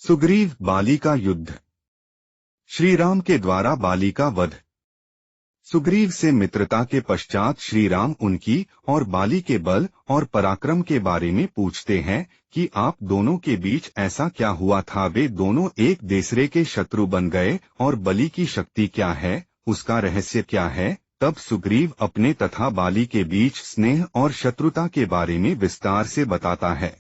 सुग्रीव बाली का युद्ध। श्री राम के द्वारा बाली का वध। सुग्रीव से मित्रता के पश्चात श्री राम उनकी और बाली के बल और पराक्रम के बारे में पूछते हैं कि आप दोनों के बीच ऐसा क्या हुआ था, वे दोनों एक दूसरे के शत्रु बन गए, और बलि की शक्ति क्या है, उसका रहस्य क्या है। तब सुग्रीव अपने तथा बाली के बीच स्नेह और शत्रुता के बारे में विस्तार से बताता है।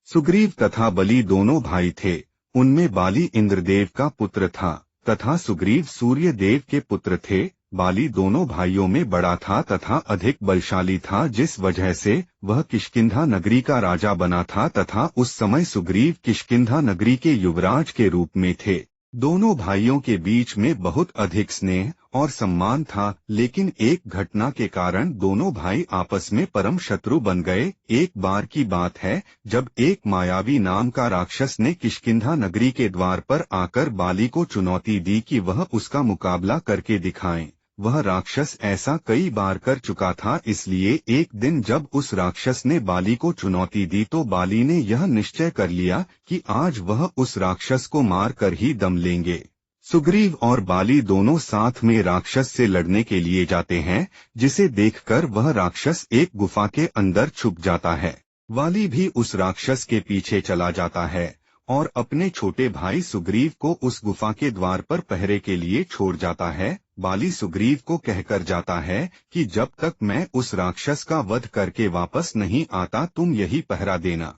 सुग्रीव तथा बलि दोनों भाई थे। उनमें बाली इंद्रदेव का पुत्र था तथा सुग्रीव सूर्य देव के पुत्र थे। बाली दोनों भाइयों में बड़ा था तथा अधिक बलशाली था, जिस वजह से वह किष्किंधा नगरी का राजा बना था तथा उस समय सुग्रीव किष्किंधा नगरी के युवराज के रूप में थे। दोनों भाइयों के बीच में बहुत अधिक स्नेह और सम्मान था, लेकिन एक घटना के कारण दोनों भाई आपस में परम शत्रु बन गए। एक बार की बात है, जब एक मायावी नाम का राक्षस ने किष्किंधा नगरी के द्वार पर आकर बाली को चुनौती दी कि वह उसका मुकाबला करके दिखाएं। वह राक्षस ऐसा कई बार कर चुका था, इसलिए एक दिन जब उस राक्षस ने बाली को चुनौती दी तो बाली ने यह निश्चय कर लिया कि आज वह उस राक्षस को मार कर ही दम लेंगे। सुग्रीव और बाली दोनों साथ में राक्षस से लड़ने के लिए जाते हैं, जिसे देखकर वह राक्षस एक गुफा के अंदर छुप जाता है। बाली भी उस राक्षस के पीछे चला जाता है और अपने छोटे भाई सुग्रीव को उस गुफा के द्वार पर पहरे के लिए छोड़ जाता है। बाली सुग्रीव को कहकर जाता है कि जब तक मैं उस राक्षस का वध करके वापस नहीं आता, तुम यही पहरा देना।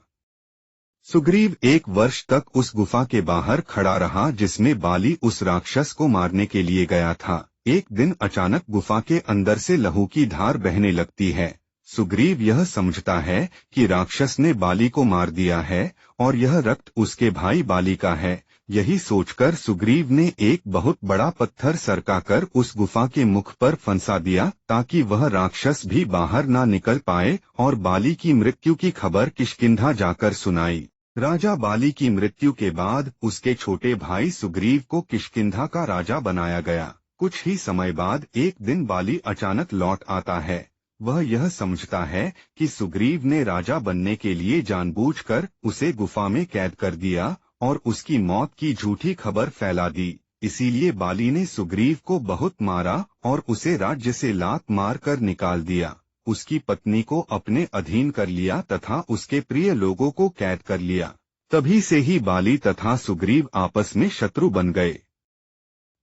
सुग्रीव 1 वर्ष तक उस गुफा के बाहर खड़ा रहा जिसमें बाली उस राक्षस को मारने के लिए गया था। एक दिन अचानक गुफा के अंदर से लहू की धार बहने लगती है। सुग्रीव यह समझता है कि राक्षस ने बाली को मार दिया है और यह रक्त उसके भाई बाली का है। यही सोचकर सुग्रीव ने एक बहुत बड़ा पत्थर सरकाकर उस गुफा के मुख पर फंसा दिया, ताकि वह राक्षस भी बाहर ना निकल पाए और बाली की मृत्यु की खबर किष्किंधा जाकर सुनाई। राजा बाली की मृत्यु के बाद उसके छोटे भाई सुग्रीव को किष्किंधा का राजा बनाया गया। कुछ ही समय बाद एक दिन बाली अचानक लौट आता है। वह यह समझता है कि सुग्रीव ने राजा बनने के लिए जानबूझकर उसे गुफा में कैद कर दिया और उसकी मौत की झूठी खबर फैला दी। इसीलिए बाली ने सुग्रीव को बहुत मारा और उसे राज्य से लात मार कर निकाल दिया। उसकी पत्नी को अपने अधीन कर लिया तथा उसके प्रिय लोगों को कैद कर लिया। तभी से ही बाली तथा सुग्रीव आपस में शत्रु बन गए।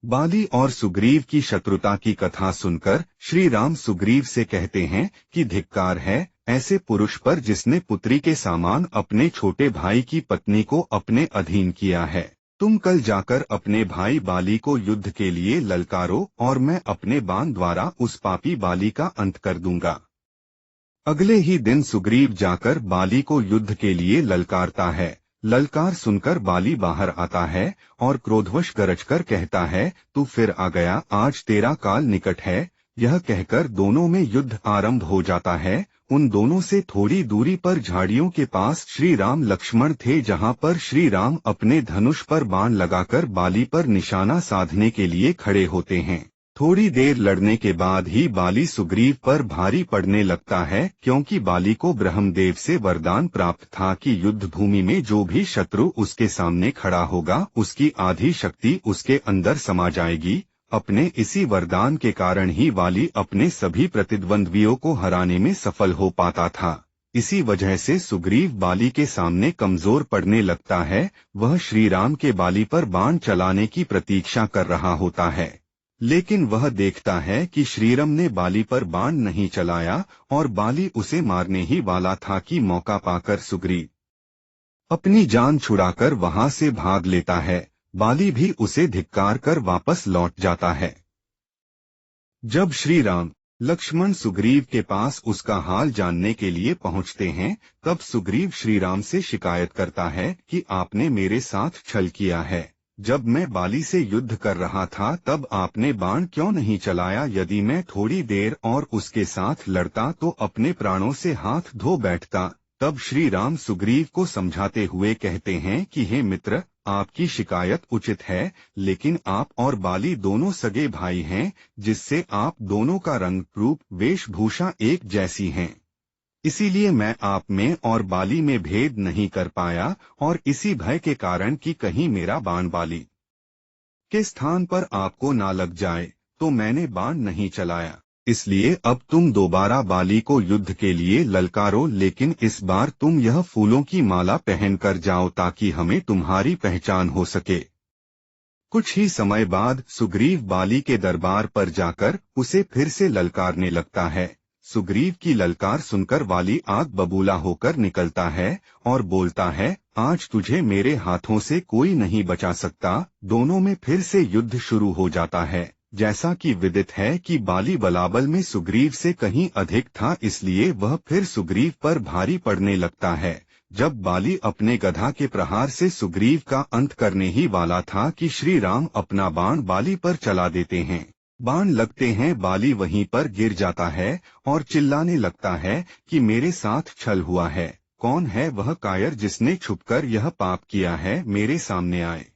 बाली और सुग्रीव की शत्रुता की कथा सुनकर श्री राम सुग्रीव से कहते हैं कि धिक्कार है ऐसे पुरुष पर जिसने पुत्री के समान अपने छोटे भाई की पत्नी को अपने अधीन किया है। तुम कल जाकर अपने भाई बाली को युद्ध के लिए ललकारो और मैं अपने बाण द्वारा उस पापी बाली का अंत कर दूंगा। अगले ही दिन सुग्रीव जाकर बाली को युद्ध के लिए ललकारता है। ललकार सुनकर बाली बाहर आता है और क्रोधवश गरजकर कहता है, तू फिर आ गया, आज तेरा काल निकट है। यह कहकर दोनों में युद्ध आरंभ हो जाता है। उन दोनों से थोड़ी दूरी पर झाड़ियों के पास श्री राम लक्ष्मण थे, जहां पर श्री राम अपने धनुष पर बाण लगाकर बाली पर निशाना साधने के लिए खड़े होते हैं। थोड़ी देर लड़ने के बाद ही बाली सुग्रीव पर भारी पड़ने लगता है, क्योंकि बाली को ब्रह्मदेव से वरदान प्राप्त था कि युद्ध भूमि में जो भी शत्रु उसके सामने खड़ा होगा उसकी आधी शक्ति उसके अंदर समा जाएगी। अपने इसी वरदान के कारण ही बाली अपने सभी प्रतिद्वंद्वियों को हराने में सफल हो पाता था। इसी वजह से सुग्रीव बाली के सामने कमजोर पड़ने लगता है। वह श्री राम के बाली पर बाण चलाने की प्रतीक्षा कर रहा होता है, लेकिन वह देखता है कि श्रीराम ने बाली पर बाण नहीं चलाया और बाली उसे मारने ही वाला था कि मौका पाकर सुग्रीव अपनी जान छुड़ाकर वहां से भाग लेता है। बाली भी उसे धिक्कार कर वापस लौट जाता है। जब श्री राम लक्ष्मण सुग्रीव के पास उसका हाल जानने के लिए पहुंचते हैं, तब सुग्रीव श्री राम से शिकायत करता है कि आपने मेरे साथ छल किया है। जब मैं बाली से युद्ध कर रहा था तब आपने बाण क्यों नहीं चलाया? यदि मैं थोड़ी देर और उसके साथ लड़ता तो अपने प्राणों से हाथ धो बैठता। तब श्री राम सुग्रीव को समझाते हुए कहते हैं कि हे मित्र, आपकी शिकायत उचित है, लेकिन आप और बाली दोनों सगे भाई हैं, जिससे आप दोनों का रंग, रूप, वेशभूषा एक जैसी हैं। इसीलिए मैं आप में और बाली में भेद नहीं कर पाया, और इसी भय के कारण कि कहीं मेरा बाण बाली के स्थान पर आपको ना लग जाए, तो मैंने बाण नहीं चलाया। इसलिए अब तुम दोबारा बाली को युद्ध के लिए ललकारो, लेकिन इस बार तुम यह फूलों की माला पहनकर जाओ ताकि हमें तुम्हारी पहचान हो सके। कुछ ही समय बाद सुग्रीव बाली के दरबार पर जाकर उसे फिर से ललकारने लगता है। सुग्रीव की ललकार सुनकर बाली आग बबूला होकर निकलता है और बोलता है, आज तुझे मेरे हाथों से कोई नहीं बचा सकता। दोनों में फिर से युद्ध शुरू हो जाता है। जैसा कि विदित है कि बाली बलाबल में सुग्रीव से कहीं अधिक था, इसलिए वह फिर सुग्रीव पर भारी पड़ने लगता है। जब बाली अपने गधा के प्रहार से सुग्रीव का अंत करने ही वाला था कि श्री राम अपना बाण बाली पर चला देते हैं। बाण लगते हैं, बाली वहीं पर गिर जाता है और चिल्लाने लगता है कि मेरे साथ छल हुआ है। कौन है वह कायर जिसने छुपकर यह पाप किया है, मेरे सामने आए।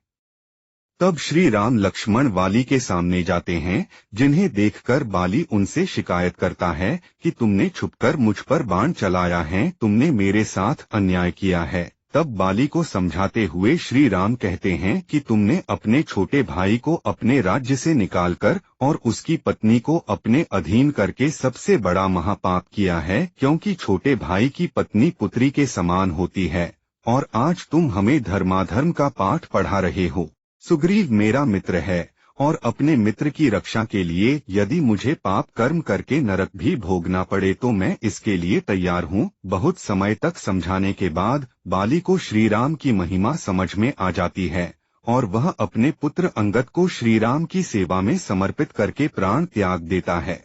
तब श्री राम लक्ष्मण बाली के सामने जाते हैं, जिन्हें देखकर बाली उनसे शिकायत करता है कि तुमने छुपकर मुझ पर बाण चलाया है, तुमने मेरे साथ अन्याय किया है। तब बाली को समझाते हुए श्री राम कहते हैं कि तुमने अपने छोटे भाई को अपने राज्य से निकालकर और उसकी पत्नी को अपने अधीन करके सबसे बड़ा महापाप किया है, क्योंकि छोटे भाई की पत्नी पुत्री के समान होती है, और आज तुम हमें धर्माधर्म का पाठ पढ़ा रहे हो। सुग्रीव मेरा मित्र है, और अपने मित्र की रक्षा के लिए यदि मुझे पाप कर्म करके नरक भी भोगना पड़े तो मैं इसके लिए तैयार हूँ। बहुत समय तक समझाने के बाद बाली को श्री राम की महिमा समझ में आ जाती है, और वह अपने पुत्र अंगद को श्री राम की सेवा में समर्पित करके प्राण त्याग देता है।